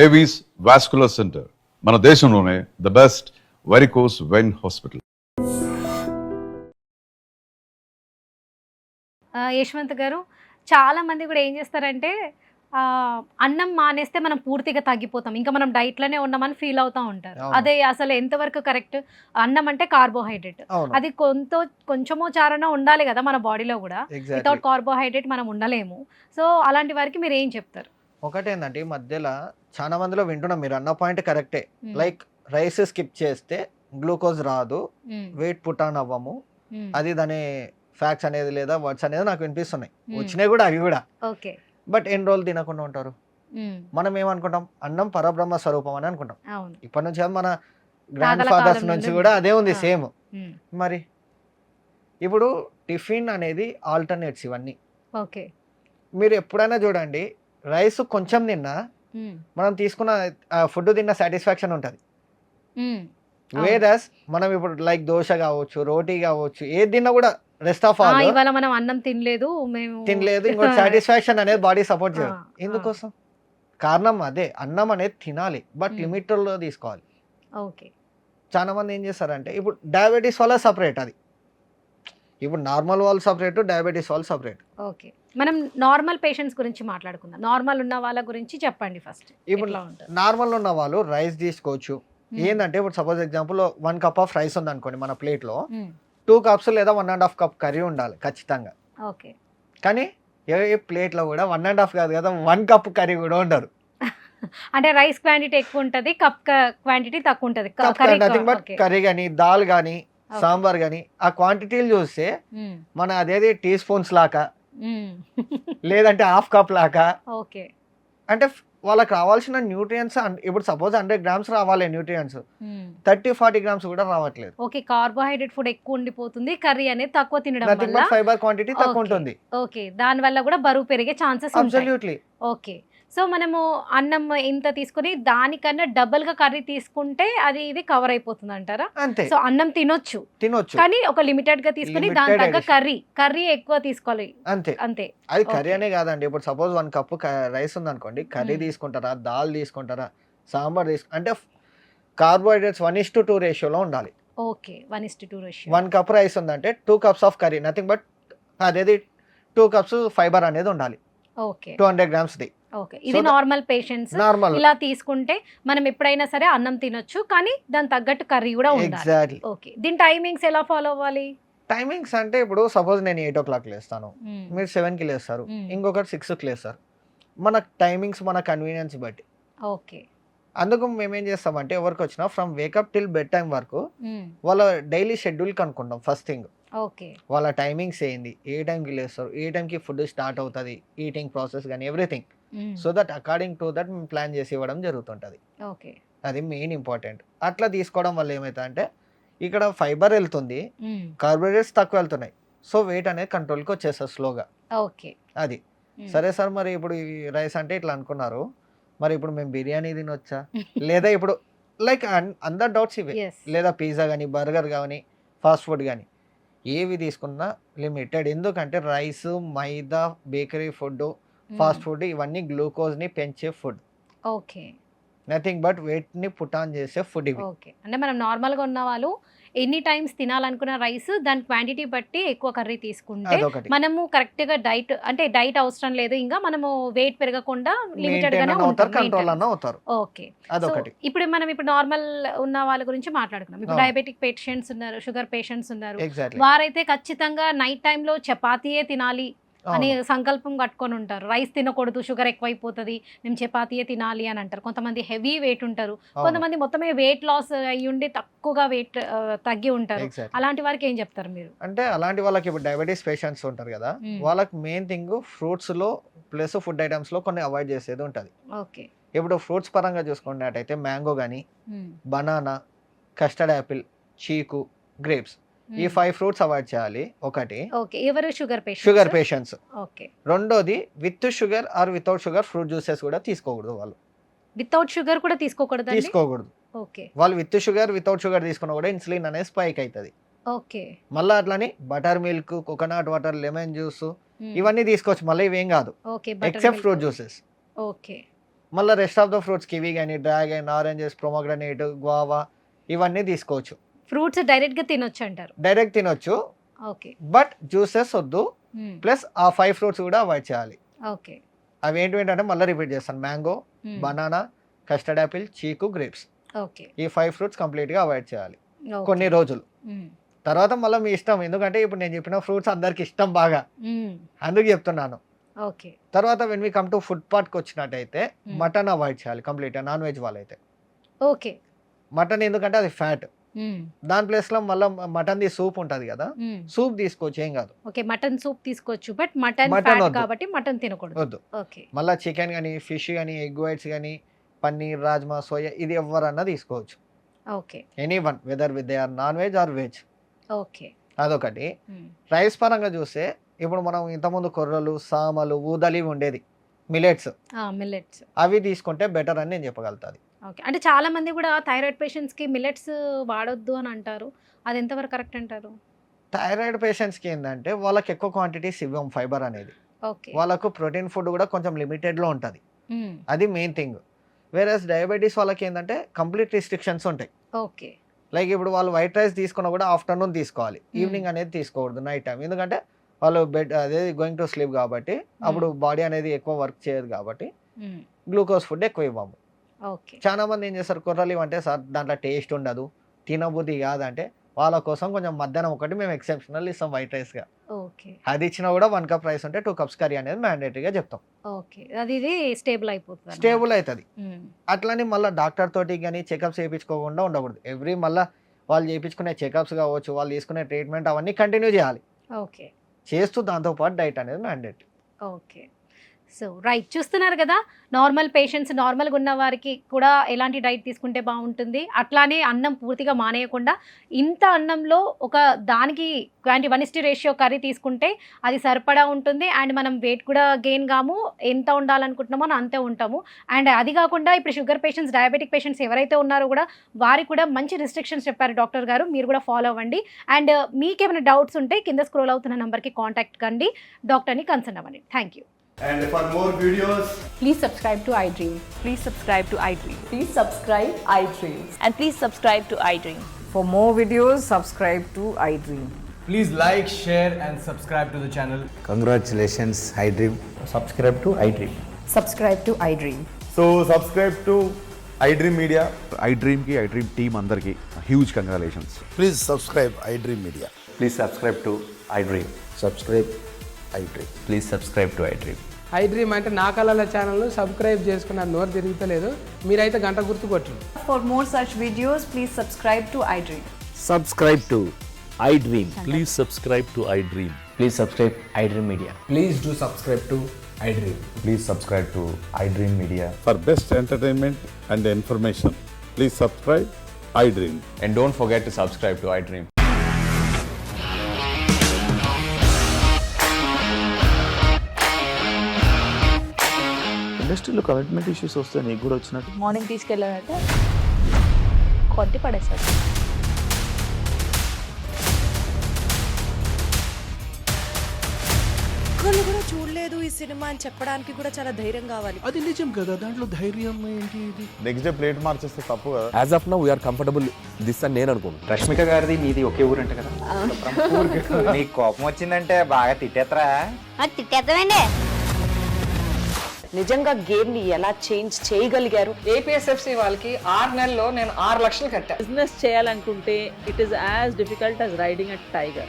Avis vascular centre మన దేశంలోనే the best varicose vein hospital. Yashwant గారు, చాలా మంది కూడా ఏం చేస్తారంటే అన్నం మానేస్తే మనం పూర్తిగా తగ్గిపోతాం, ఇంకా మనం డైట్లోనే ఉన్నామని ఫీల్ అవుతూ ఉంటారు. అదే అసలు ఎంతవరకు కరెక్ట్? అన్నం అంటే కార్బోహైడ్రేట్, అది కొంచెమో చారనో ఉండాలి కదా మన బాడీలో కూడా. వితౌట్ కార్బోహైడ్రేట్ మనం ఉండలేము. సో అలాంటి వారికి మీరు ఏం చెప్తారు? ఒకటేందంటే ఈ మధ్యలో చాలా మందిలో వింటున్నాం, మీరు అన్న పాయింట్ కరెక్టే. లైక్ రైస్ స్కిప్ చేస్తే గ్లూకోజ్ రాదు, వెయిట్ పుట్ ఆన్ అవ్వము, అది దాని ఫ్యాక్ట్స్ అనేది లేదా వర్డ్స్ అనేది నాకు వినిపిస్తున్నాయి, వచ్చినాయి కూడా అవి కూడా. ఓకే, బట్ ఎన్ని రోజులు తినకుండా ఉంటారు? మనం ఏమనుకుంటాం, అన్నం పరబ్రహ్మ స్వరూపం అని అనుకుంటాం. ఇప్పటి నుంచి మన గ్రాండ్ ఫాదర్స్ నుంచి కూడా అదే ఉంది సేమ్. మరి ఇప్పుడు టిఫిన్ అనేది ఆల్టర్నేట్స్ ఇవన్నీ. ఓకే, మీరు ఎప్పుడైనా చూడండి, రైస్ కొంచెం తిన్నా మనం తీసుకున్న ఫుడ్ తిన్న సాటిస్ఫాక్షన్ ఉంటుంది. వేరస్ మనం ఇప్పుడు లైక్ దోశ కావచ్చు, రోటీ కావచ్చు, ఏది తిన్నా కూడా రెస్ట్ ఆఫ్ ఆల్ ఇవాళ మనం అన్నం తినలేదు ఇంకో సాటిస్ఫాక్షన్ అనేది బాడీ సపోర్ట్ చేయదు. ఎందుకోసం? కారణం అదే, అన్నం అనేది తినాలి, బట్ లిమిట్ లో తీసుకోవాలి. ఓకే, చాలా మంది ఏం చేస్తారంటే ఇప్పుడు డయాబెటీస్ వల్ల సపరేట్, అది ఇప్పుడు నార్మల్ వాళ్ళు సపరేట్, డయాబెటీస్ వాళ్ళు సపరేట్. ఓకే, మనం నార్మల్ పేషెంట్స్ గురించి మాట్లాడుకుందాం. నార్మల్ ఉన్న వాళ్ళ గురించి చెప్పండి ఫస్ట్. ఇప్పుడు నార్మల్ ఉన్న వాళ్ళు రైస్ తీసుకోవచ్చు. ఏంటంటే ఇప్పుడు suppose example 1 cup of rice ఉంది అనుకోండి, మన ప్లేట్ లో 2 కప్స్ లేదా 1.5 కప్ కర్రీ ఉండాలి ఖచ్చితంగా. ఓకే, కానీ ఏ ప్లేట్ లో కూడా 1.5 కాదు కదా, 1 కప్ కర్రీ కూడా ఉండరు. అంటే రైస్ క్వాంటిటీ ఎక్కువ ఉంటది, కప్ క్వాంటిటీ తక్కువ ఉంటది. కర్రీ కానీ, దాల్ కానీ, సాంబార్ గానీ ఆ క్వాంటిటీలు చూస్తే మన అదేది టీ స్పూన్స్ లాగా లేదంటే హాఫ్ కప్ లాగా. ఓకే, అంటే వాళ్ళకి రావాల్సిన న్యూట్రియన్స్ ఇప్పుడు సపోజ్ 100 గ్రామ్స్ రావాలి న్యూట్రియన్స్, 30-40 గ్రామ్స్ కూడా రావట్లేదు. ఓకే, కార్బోహైడ్రేట్ ఫుడ్ ఎక్కువ ఉండిపోతుంది, కర్రీ అనేది తక్కువ తినడం వల్ల ఫైబర్ క్వాంటిటీ తక్కువ ఉంటుంది. ఓకే, దాని వల్ల కూడా బరువు పెరిగే ఛాన్సెస్ అబ్సల్యూట్లీ. ఓకే, సో మనము అన్నం ఇంత తీసుకుని దానికన్నా డబుల్ గా కర్రీ తీసుకుంటే అది ఇది కవర్ అయిపోతుంది అంటారా? అంతే. సో అన్నం తినొచ్చు కానీ ఒక లిమిటెడ్ గా తీసుకుని దాని తగ్గ కర్రీ ఎక్కువ తీసుకోవాలి. అంతే అంతే. అది కర్రీ అనే కాదండి, ఇప్పుడు సపోజ్ 1 కప్ రైస్ ఉంది అనుకోండి, కర్రీ తీసుకుంటారా, దాల్ తీసుకుంటారా, సాంబార్ అంటే కార్బోహైడ్రేట్స్ 1:2 రేషియోలో ఉండాలి. Okay, 1:2 ratio. 1 కప్ రైస్ ఉందంటే 2 cups of curry, nothing but అదేది 2 కప్స్ ఫైబర్ అనేది ఉండాలి. Okay, 200 grams the. ఓకే, ఇది నార్మల్ పేషెంట్స్ ఇలా తీసుకుంటే మనం ఎప్పుడైనా సరే అన్నం తినొచ్చు, కానీ దాని తగ్గట్టు కర్రీ కూడా ఉండాలి. ఓకే, దీని టైమింగ్స్ ఎలా ఫాలో అవ్వాలి? టైమింగ్స్ అంటే ఇప్పుడు సపోజ్ నేను 8 o'clock లేస్తాను, మీరు 7 కి లేస్తారు, ఇంకొకరు 6 కి లేస్తారు. మన టైమింగ్స్ మన కన్వీనియన్స్ బట్టి. ఓకే, అందుకు మేమేం చేస్తామంటే ఎవరికి వచ్చినా from wake up till bed time వరకు వాళ్ళ డైలీ షెడ్యూల్ కనుక్కుంటాం. ఫస్ట్ థింగ్ ఓకే, వాళ్ళ టైమింగ్స్ ఏంది, ఏ టైంకి లేస్తారు, ఏ టైంకి ఫుడ్ స్టార్ట్ అవుతుంది, ఈటింగ్ ప్రాసెస్ కానీ everything. So that according to that మేము ప్లాన్ చేసి ఇవ్వడం జరుగుతుంటుంది. ఓకే, అది మెయిన్ ఇంపార్టెంట్. అట్లా తీసుకోవడం వల్ల ఏమవుతుందంటే ఇక్కడ ఫైబర్ వెళ్తుంది, కార్బోహైడ్రేట్స్ తక్కువ వెళ్తున్నాయి, సో వెయిట్ అనేది కంట్రోల్కి వచ్చేస్తుంది స్లోగా. ఓకే, అది సరే సార్. మరి ఇప్పుడు ఈ రైస్ అంటే ఇట్లా అనుకున్నారు, మరి ఇప్పుడు మేము బిర్యానీ తినొచ్చా లేదా? ఇప్పుడు లైక్ అందర్ డౌట్స్ ఇవే. లేదా పిజ్జా కానీ, బర్గర్ కానీ, ఫాస్ట్ ఫుడ్ కానీ ఏవి తీసుకున్నా లిమిటెడ్. ఎందుకంటే rice, maida, bakery food, fast food ఇవన్నీ గ్లూకోజ్ని పెంచే food. Okay, nothing but weight ని పుట్ ఆన్ చేసే ఫుడ్ ఇవి. ఓకే, అంటే మనం నార్మల్ గా ఉన్న వాళ్ళు ఎన్ని టైమ్స్ తినాలనుకున్న రైస్ దాని క్వాంటిటీ బట్టి ఎక్కువ కర్రీ తీసుకుంటే మనము కరెక్ట్ గా డైట్, అంటే డైట్ అవసరం లేదు, ఇంకా మనము వెయిట్ పెరగకుండా లిమిటెడ్ గానే ఉంటారు, కంట్రోల్ అన్న అవుతారు. ఓకే, ఇప్పుడు మనం నార్మల్ ఉన్న వాళ్ళ గురించి మాట్లాడుకున్నాం. ఇప్పుడు డయాబెటిక్ పేషెంట్స్ ఉన్నారు, షుగర్ పేషెంట్స్ ఉన్నారు, వారైతే ఖచ్చితంగా నైట్ టైంలో చపాతీయే తినాలి అని సంకల్పం కట్టుకొని ఉంటారు. రైస్ తినకూడదు, షుగర్ ఎక్కువైపోతుంది, మేము చపాతీయే తినాలి అని అంటారు. కొంతమంది హెవీ వెయిట్ ఉంటారు, కొంతమంది మొత్తమే వెయిట్ లాస్ అయ్యి ఉండి తక్కువగా వెయిట్ తగ్గి ఉంటారు. అలాంటి వారికి ఏం చెప్తారు మీరు? అంటే అలాంటి వాళ్ళకి ఇప్పుడు డయాబెటీస్ పేషెంట్స్ ఉంటారు కదా, వాళ్ళకి మెయిన్ థింగ్ ఫ్రూట్స్ లో ప్లస్ ఫుడ్ ఐటమ్స్ లో కొన్ని అవాయిడ్ చేసేది ఉంటుంది. ఓకే, ఇప్పుడు ఫ్రూట్స్ పరంగా చూసుకున్నట్టయితే మ్యాంగో కానీ, banana, custard apple, chikoo, grapes, ఈ 5 ఫ్రూట్స్ అవాయిడ్ చేయాలి. ఒకటి. ఓకే, ఎవరు? Sugar patients. ఓకే, రెండోది with sugar or without sugar fruit juices కూడా తీసుకోకూడదు. వాళ్ళు వితౌట్ షుగర్ కూడా తీసుకోకూడదు. ఓకే, వాళ్ళు విత్ షుగర్ వితౌట్ షుగర్ తీసుకున్నా కూడా ఇన్సులిన్ అనేది స్పైక్ అవుతుంది. ఓకే, మళ్ళీ అట్లని butter milk, coconut water, lemon juice ఇవన్నీ తీసుకోవచ్చు, మళ్ళీ ఇవేం కాదు ఎక్సెప్ట్ ఫ్రూట్ జ్యూసెస్. ఓకే, మళ్ళీ rest of the fruits kiwi కానీ డ్రాగన్, ఆరెంజెస్, ప్రొమోగ్రనేట్, గువావా ఇవన్నీ తీసుకోవచ్చు. ఫ్రూట్స్ డైరెక్ట్ గా తినొచ్చు అంటారు. డైరెక్ట్ తినొచ్చు, ఓకే. బట్ జ్యూసెస్ వద్దు. ప్లస్ ఆ 5 ఫ్రూట్స్ కూడా అవాయిడ్ చేయాలి. ఓకే. అవి ఏంటంటే మళ్ళీ రిపీట్ చేస్తాను, mango, banana, custard apple, chikoo, grapes. Okay. ఈ 5 ఫ్రూట్స్ కంప్లీట్ గా అవాయిడ్ చేయాలి కొన్ని రోజులు. తర్వాత మళ్ళీ మీ ఇష్టం, ఎందుకంటే ఇప్పుడు నేను చెప్పిన ఫ్రూట్స్ అందరికి ఇష్టం బాగా, అందుకు చెప్తున్నాను. ఓకే. తర్వాత when we come to food part కి వచ్చినట్టయితే మటన్ అవాయిడ్ చేయాలి కంప్లీట్, నాన్ వెజ్ వాళ్ళైతే. ఓకే. మటన్ ఎందుకంటే అది ఫ్యాట్, దాని ప్లేస్ లో మళ్ళీ మటన్ ది సూప్ ఉంటది కదా, సూప్ తీసుకోవచ్చు, ఏం కాదు. ఓకే, మటన్ సూప్ తీసుకోవచ్చు, బట్ మటన్ కాబట్టి మటన్ తినకూడదు. వద్దు. మళ్ళీ చికెన్ కానీ, ఫిష్ కానీ, ఎగ్ వైట్స్ కానీ, పన్నీర్, రాజ్మా, సోయా, ఇది ఎవరన్నా తీసుకోవచ్చు. Okay. Any one, whether with they are non veg or veg. Okay. అదొకటి. రైస్ పరంగా చూస్తే ఇప్పుడు మనం ఇంతకుముందు కొర్రలు, సామలు, ఊదలి ఉండేది, మిలెట్స్, అవి తీసుకుంటే బెటర్ అని నేను చెప్పగలుగుతాను. ఓకే. అంటే చాలా మంది కూడా థైరాయిడ్ పేషెంట్స్ కి మిల్లెట్స్ వాడొద్దు అని అంటారు, అది ఎంతవరకు కరెక్ట్ అంటారు? థైరాయిడ్ పేషెంట్స్ కి ఏంటంటే వాళ్ళకి ఎక్కువ క్వాంటిటీస్ ఇవ్వం ఫైబర్ అనేది. ఓకే. వాళ్ళకు ప్రోటీన్ ఫుడ్ కూడా కొంచెం లిమిటెడ్ లో ఉంటుంది, అది మెయిన్ థింగ్. వేరే డయాబెటీస్ వాళ్ళకి ఏంటంటే కంప్లీట్ రిస్ట్రిక్షన్స్ ఉంటాయి. ఓకే. లైక్ ఇప్పుడు వాళ్ళు వైట్ రైస్ తీసుకున్నా కూడా ఆఫ్టర్నూన్ తీసుకోవాలి, ఈవినింగ్ అనేది తీసుకోకూడదు, నైట్ టైం. ఎందుకంటే వాళ్ళు బెడ్ అదే గోయింగ్ టు స్లీప్ కాబట్టి అప్పుడు బాడీ అనేది ఎక్కువ వర్క్ చేయదు కాబట్టి గ్లూకోజ్ ఫుడ్ ఎక్కువ ఇవ్వము. చాలా మంది ఏం చేస్తారు, కొర్రలు ఇవ్వంటే సార్ దాంట్లో టేస్ట్ ఉండదు, తినబుద్ధి కాదంటే వాళ్ళ కోసం కొంచెం మధ్యాహ్నం ఒకటి మేము ఎక్సెప్షనల్ ఇస్తాం వైట్ రైస్ గా. అది ఇచ్చినా కూడా 1 కప్ రైస్ ఉంటే 2 కప్స్ కర్రీ అనేది మ్యాండేటరీగా చెప్తాం. స్టేబుల్ అవుతుంది. అట్లని మళ్ళీ డాక్టర్ తోటి కానీ చెకప్స్ చేయించుకోకుండా ఉండకూడదు. ఎవ్రీ మళ్ళీ వాళ్ళు చేయించుకునే చెకప్స్ కావచ్చు, వాళ్ళు తీసుకునే ట్రీట్మెంట్ అవన్నీ కంటిన్యూ చేయాలి. చేస్తూ దాంతోపాటు డైట్ అనేది మ్యాండేటరీ. ఓకే. సో రైట్, చూస్తున్నారు కదా, నార్మల్ పేషెంట్స్, నార్మల్గా ఉన్న వారికి కూడా ఎలాంటి డైట్ తీసుకుంటే బాగుంటుంది, అట్లానే అన్నం పూర్తిగా మానేయకుండా ఇంత అన్నంలో ఒక దానికి 1:1 రేషియో కర్రీ తీసుకుంటే అది సరిపడా ఉంటుంది. అండ్ మనం వెయిట్ కూడా గెయిన్ కాము, ఎంత ఉండాలనుకుంటున్నామో అంతే ఉంటాము. అండ్ అది కాకుండా ఇప్పుడు షుగర్ పేషెంట్స్, డయాబెటిక్ పేషెంట్స్ ఎవరైతే ఉన్నారో కూడా వారికి కూడా మంచి రిస్ట్రిక్షన్స్ చెప్పారు డాక్టర్ గారు, మీరు కూడా ఫాలో అవ్వండి. అండ్ మీకేమైనా డౌట్స్ ఉంటే కింద స్క్రోల్ అవుతున్న నెంబర్కి కాంటాక్ట్ కండి, డాక్టర్ని కన్సల్ట్ అవ్వండి. Thank you. And for more videos, please subscribe to iDream. Please subscribe to iDream. Please subscribe iDream. And please subscribe to iDream. For more videos, subscribe to iDream. please like, share and subscribe to the channel. Congratulations, iDream. Subscribe to iDream. Subscribe to iDream. So subscribe to iDream Media. iDream ki, iDream team andarki huge congratulations. Please subscribe iDream Media. Please subscribe to iDream. Subscribe iDream. Please subscribe to iDream. iDream అంటే నా కళల channel subscribe చేసుకున్న నోరు తిరుగుతలేదు, మీరైతే గంట గుర్తు కొట్టండి. For more such videos, please subscribe to iDream. Subscribe to iDream. Please subscribe to iDream. Please subscribe iDream Media. Please do subscribe to iDream. Please subscribe to iDream Media. For best entertainment and information, please subscribe iDream. And don't forget to subscribe to iDream. ఇండస్ట్రీలో commitment issues వస్తే నీకు కూడా వచ్చినట్టు? Morning తీసుకెళ్ళాలంటే కొట్టి పడేస్తారు. ఒక్కళ్ళు కూడా చూడలేదు ఈ సినిమా అని చెప్పడానికి కూడా చాలా ధైర్యం కావాలి. అది నిజం కదా, దాంట్లో ధైర్యం ఏంటి? నెక్స్ట్ డే ప్లేట్ మార్చేస్తే తప్పు కదా. As of now we are comfortable this అని నేను అనుకుంటున్నాను. రష్మిక గారిది మీది ఒకే ఊరు అంటే కదా. నీకు కోపం వచ్చిందంటే బాగా తిట్టేత్తరా? తిట్టేద్దామండి. నిజంగా గేమ్ ని ఎలా చేంజ్ చేయగలిగారు? ఏపీఎస్ఎఫ్సి వాళ్ళకి 6 నెలల్లో నేను 6 లక్షలు కట్టా. బిజినెస్ చేయాలనుకుంటే it is as difficult as riding a tiger.